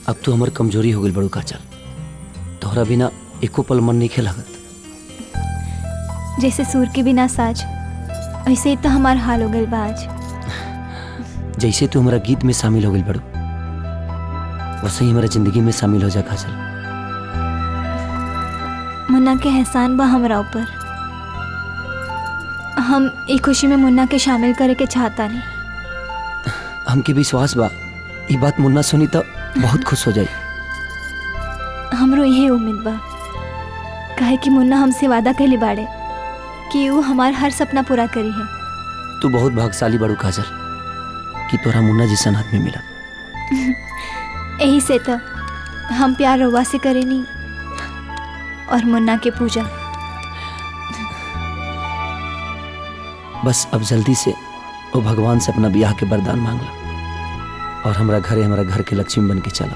अब तू हमार कमजोरी हो गई बड़ू काजल। तोहरा बिना एको पल मन नहीं खेलागत। जैसे सूर के बिना साज, ऐसे ही तो हमार हाल हो गई बाज। जैसे तू हमारा गीत में शामिल हो गई बड़ू, वैसे ही हमारा जिंदगी में शामिल हो जा काजल। मुन्ना के एहसान बा हमरा ऊपर। हम एक खुशी में मुन्ना के शामिल करे के चाहता नहीं। हमके विश्वास बा ये बात मुन्ना सुनी तो बहुत खुश हो जाई। हमरो यही उम्मीद बा, काहे कि मुन्ना हमसे वादा कहले बाड़े कि वो हमार हर सपना पूरा करी है। तू बहुत भाग्यशाली बड़ू काजल कि तोरा मुन्ना जैसा आदमी मिला। यही से तो हम प्यार रवा से करेनी और मुन्ना के पूजा। बस अब जल्दी से वो भगवान से अपना ब्याह के वरदान मांग ला और हमारा घर के लक्ष्मी बन के चलो।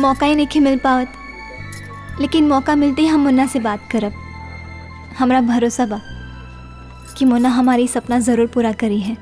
मौका ही नहीं मिल पावत, लेकिन मौका मिलते ही हम मुन्ना से बात करब। हमरा भरोसा बा कि मुन्ना हमारी सपना ज़रूर पूरा करी है।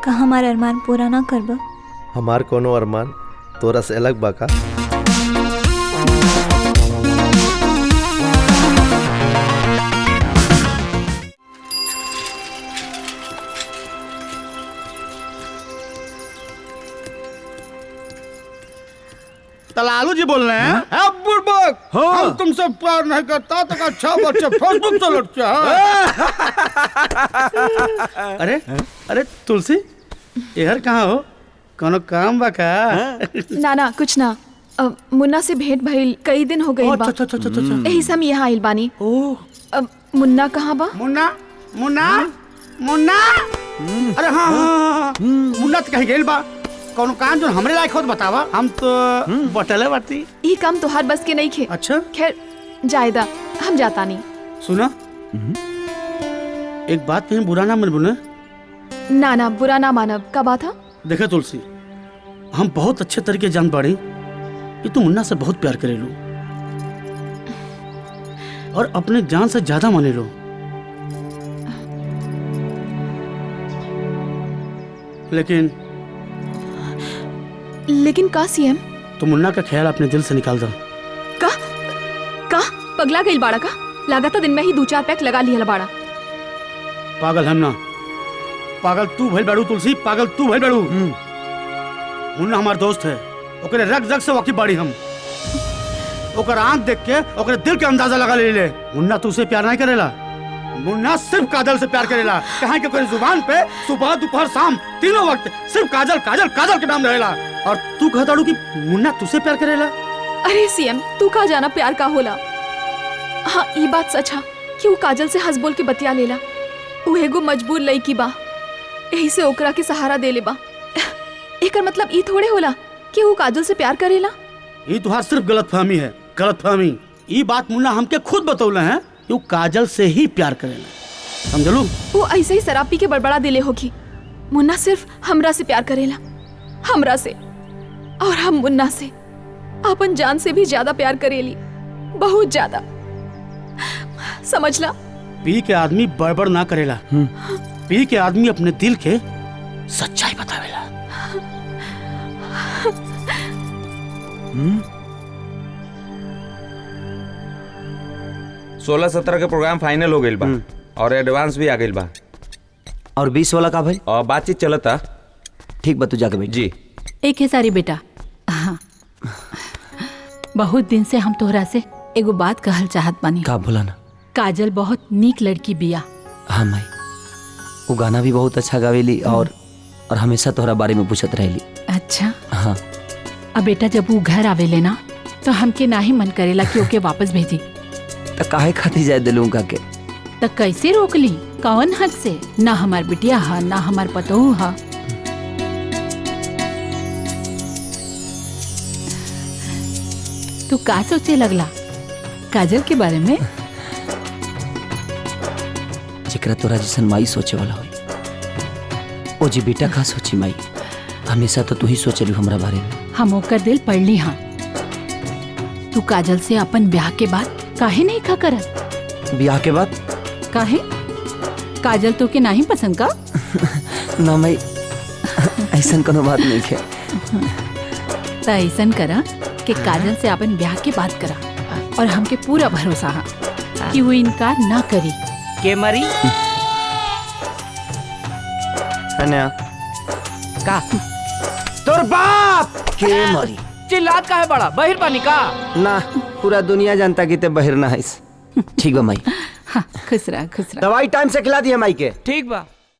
का हमार अरमान पूरा ना करब? हमार कोनो अरमान तोरा से अलग बा का? लालू जी बोल रहे हैं? बुड़बक, हम तुमसे प्यार नहीं करता तो अच्छा बच्चे फेसबुक से लड़ते हैं। अरे अरे तुलसी, यार कहाँ हो? कोनो काम बा का? ना ना कुछ ना। मुन्ना से भेंट भइल कई दिन हो गए बा। यही से हम यहाँ आइल बानी। मुन्ना कहाँ बा? मुन्ना मुन्ना मुन्ना, अरे हाँ हाँ मुन्ना तो कहीं गेल बा। कौन काम जो हमरे लायक हो तो बतावा, हम तो बटले बाटी। ये काम तो हर बस के नहीं खे। अच्छा खैर जायदा, हम जाता नहीं। सुना, एक बात कहीं बुरा ना मन बोले। ना ना बुरा ना मानब। का बात है? देखे तुलसी, हम बहुत अच्छे तरीके जान पाड़ी कि तू मुन्ना से बहुत प्यार करे लो और अपने जान से ज्यादा माने लो। लेकिन का सीएम? तो मुन्ना का ख्याल अपने दिल से निकाल दो। का पगला गई बाड़ा का? लगातार दिन में ही 2-4 पैक लगा लिया बाड़ा। पागल हम ना, पागल तू भइल बाड़ू तुलसी, पागल तू भइल बाड़ू। मुन्ना हमार दोस्त है, ओकरे रग रग से वाकिफ बाड़ी हम। ओकर आंख देख के ओकरे दिल के अंदाजा लगा ले। मुन्ना तू से प्यार नहीं करेला, मुन्ना सिर्फ काजल से प्यार करेला। कहाँ के जुबान पे सुबह दोपहर शाम तीनों वक्त सिर्फ काजल काजल काजल के नाम रहेला। और तू कहताड़ू कि मुन्ना तुझसे प्यार करेला? अरे सीएम, तू का जाना प्यार का होला। हाँ ये बात सच है कि वो काजल से हंस बोल के बतिया लेला। वो एगो मजबूर लड़की बा, यही से ओकरा के सहारा दे ले बा। एकर मतलब ई थोड़े होला कि वो काजल से प्यार करेला। ये तुहार सिर्फ गलतफहमी है, गलतफहमी। ये बात मुन्ना हमके खुद बतौले हैं, वो काजल से ही प्यार करेला, समझलू? वो ऐसे ही शराब पी के बड़बड़ा दिले होगी। मुन्ना सिर्फ हमरा से प्यार करेला, हमरा से। और हम मुन्ना से अपन जान से भी ज्यादा प्यार करेली, बहुत ज्यादा, समझला? पी के आदमी बड़बड़ ना करेला, पी के आदमी अपने दिल के सच्चाई बतावेला। 16-17 के प्रोग्राम फाइनल हो गइल बा और एडवांस भी आ गइल बा। और 20 वाला का भाई? और बातचीत चलता। ठीक बा, तू जाके बैठ। जी एक है सारी बेटा। हाँ, बहुत दिन से हम तोहरा से एगो बात कहल चाहत बानी। का बोला ना? काजल बहुत नीक लड़की बिया। हाँ माई, वो गाना भी बहुत अच्छा गावेली और हमेशा तोहरा बारे में पूछत रहेली। अच्छा हाँ। अब बेटा जब वो घर आवेले ना तो हमके ना ही मन करेला कि ओके वापस भेजी। तो काहे खाती जाए दिलूं का के? तो कैसे रोक ली? कौन हक से? ना हमार बिटिया हा, ना हमार पतोहू हा। तू का सोचे लगला काजल के बारे में? जिकरा तोरा जैसन माई सोचे वाला हुई ओ जी बेटा का सोची माई, हमेशा तो तू ही सोचली हमरा बारे में। हम ओकर दिल पढ़ ली। हाँ, तू काजल से अपन ब्याह के बाद काहे नहीं खा करत? ब्याह के बाद काहे? काजल तो के नहीं पसंद का? ना माई, ऐसन कोनो बात नहीं है। तो ऐसन करा कि काजल से अपन ब्याह के बात करा, और हमके पूरा भरोसा है कि वो इनकार ना करी। के मरी अनया का तोर बाप के मारी? चिल्लात का है बड़ा बहिर पानी का? ना, पूरा दुनिया जानता कि ते बहिर ना है। ठीक बा माई। हाँ, खुश रहा खुश रहा। दवाई टाइम से खिला दी है माई के। ठीक बा।